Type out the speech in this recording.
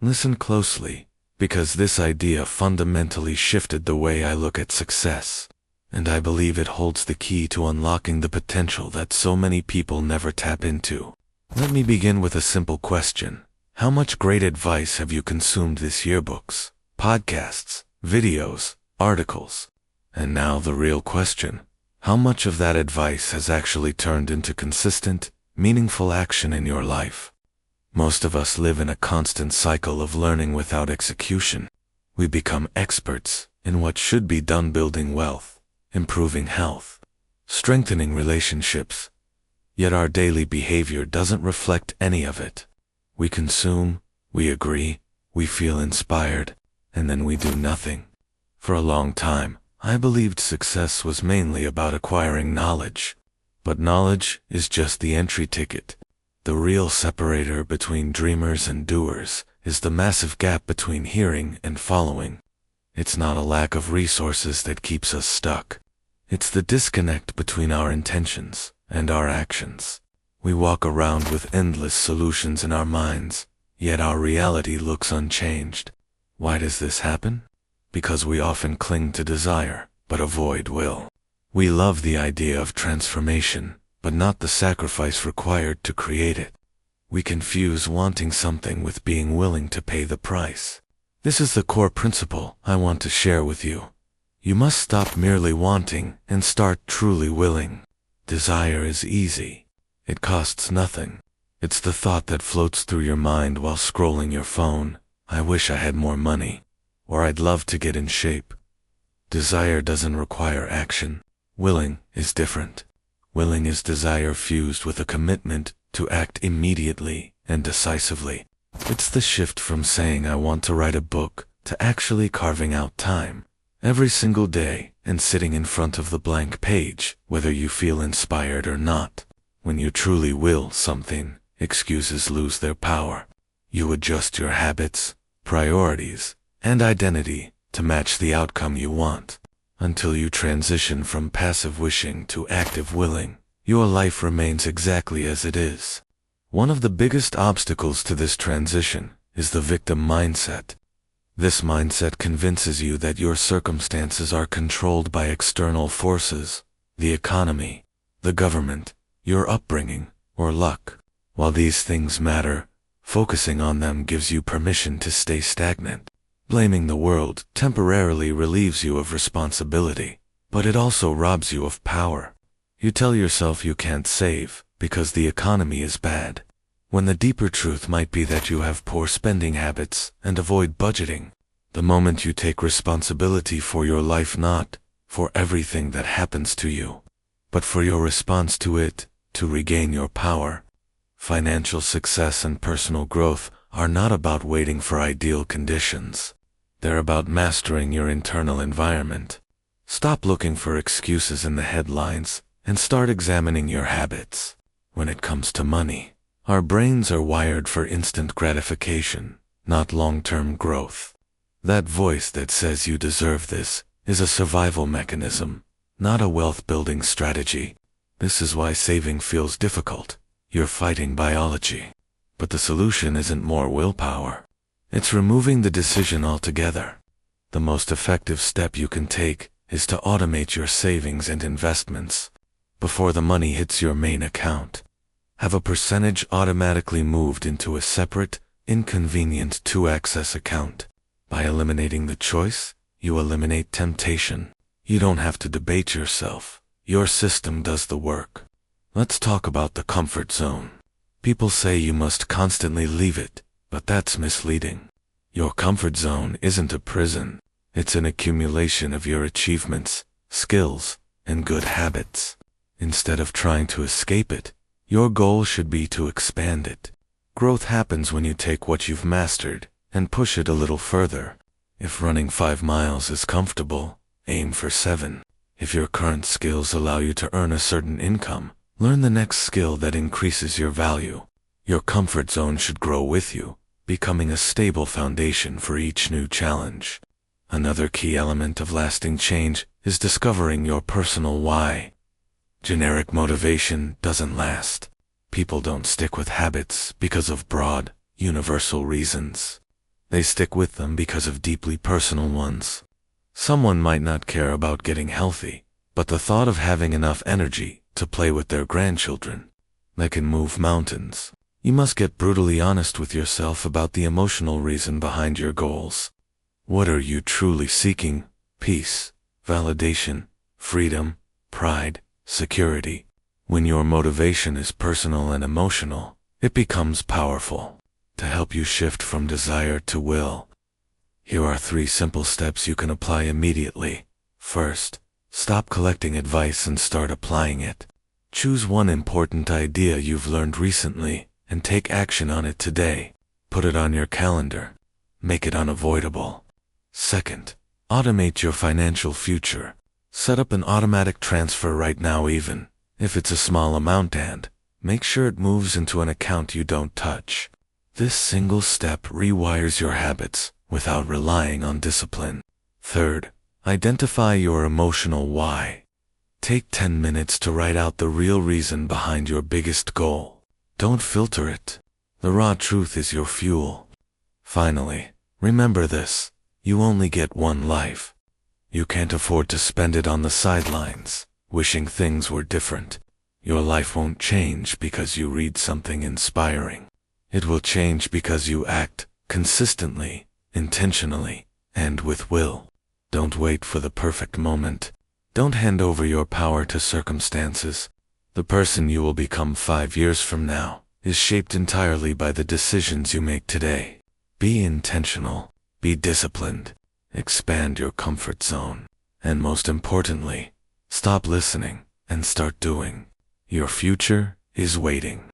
Listen closely, because this idea fundamentally shifted the way I look at success, and I believe it holds the key to unlocking the potential that so many people never tap into. Let me begin with a simple question. How much great advice have you consumed this year? Books, podcasts, videos, articles? And now the real question. How much of that advice has actually turned into consistent, meaningful action in your life? Most of us live in a constant cycle of learning without execution. We become experts in what should be done: building wealth, improving health, strengthening relationships. Yet our daily behavior doesn't reflect any of it. We consume, we agree, we feel inspired, and then we do nothing. For a long time, I believed success was mainly about acquiring knowledge. But knowledge is just the entry ticket. The real separator between dreamers and doers is the massive gap between hearing and following. It's not a lack of resources that keeps us stuck. It's the disconnect between our intentions and our actions. We walk around with endless solutions in our minds, yet our reality looks unchanged. Why does this happen? Because we often cling to desire, but avoid will. We love the idea of transformation, but not the sacrifice required to create it. We confuse wanting something with being willing to pay the price. This is the core principle I want to share with you. You must stop merely wanting and start truly willing. Desire is easy. It costs nothing. It's the thought that floats through your mind while scrolling your phone. I wish I had more money. Or I'd love to get in shape. Desire doesn't require action. Willing is different. Willing is desire fused with a commitment to act immediately and decisively. It's the shift from saying I want to write a book to actually carving out time every single day and sitting in front of the blank page, whether you feel inspired or not. When you truly will something, excuses lose their power. You adjust your habits, priorities, and identity to match the outcome you want. Until you transition from passive wishing to active willing, your life remains exactly as it is. One of the biggest obstacles to this transition is the victim mindset. This mindset convinces you that your circumstances are controlled by external forces, the economy, the government, your upbringing, or luck. While these things matter, focusing on them gives you permission to stay stagnant. Blaming the world temporarily relieves you of responsibility, but it also robs you of power. You tell yourself you can't save because the economy is bad, when the deeper truth might be that you have poor spending habits and avoid budgeting. The moment you take responsibility for your life, not for everything that happens to you, but for your response to it, to regain your power. Financial success and personal growth are not about waiting for ideal conditions. They're about mastering your internal environment. Stop looking for excuses in the headlines and start examining your habits. When it comes to money, our brains are wired for instant gratification, not long-term growth. That voice that says you deserve this is a survival mechanism, not a wealth-building strategy. This is why saving feels difficult. You're fighting biology. But the solution isn't more willpower. It's removing the decision altogether. The most effective step you can take is to automate your savings and investments. Before the money hits your main account, have a percentage automatically moved into a separate, inconvenient to-access account. By eliminating the choice, you eliminate temptation. You don't have to debate yourself. Your system does the work. Let's talk about the comfort zone. People say you must constantly leave it, but that's misleading. Your comfort zone isn't a prison. It's an accumulation of your achievements, skills, and good habits. Instead of trying to escape it, your goal should be to expand it. Growth happens when you take what you've mastered and push it a little further. If running 5 miles is comfortable, aim for 7. If your current skills allow you to earn a certain income, learn the next skill that increases your value. Your comfort zone should grow with you, becoming a stable foundation for each new challenge. Another key element of lasting change is discovering your personal why. Generic motivation doesn't last. People don't stick with habits because of broad, universal reasons. They stick with them because of deeply personal ones. Someone might not care about getting healthy, but the thought of having enough energy to play with their grandchildren, that can move mountains. You must get brutally honest with yourself about the emotional reason behind your goals. What are you truly seeking? Peace, validation, freedom, pride, security. When your motivation is personal and emotional, it becomes powerful. To help you shift from desire to will, here are 3 simple steps you can apply immediately. First, stop collecting advice and start applying it. Choose one important idea you've learned recently and take action on it today. Put it on your calendar. Make it unavoidable. Second, automate your financial future. Set up an automatic transfer right now, even if it's a small amount, and make sure it moves into an account you don't touch. This single step rewires your habits without relying on discipline. Third, identify your emotional why. Take 10 minutes to write out the real reason behind your biggest goal. Don't filter it. The raw truth is your fuel. Finally, remember this: you only get one life. You can't afford to spend it on the sidelines, wishing things were different. Your life won't change because you read something inspiring. It will change because you act consistently, intentionally, and with will. Don't wait for the perfect moment. Don't hand over your power to circumstances. The person you will become 5 years from now is shaped entirely by the decisions you make today. Be intentional, be disciplined, expand your comfort zone, and most importantly, stop listening and start doing. Your future is waiting.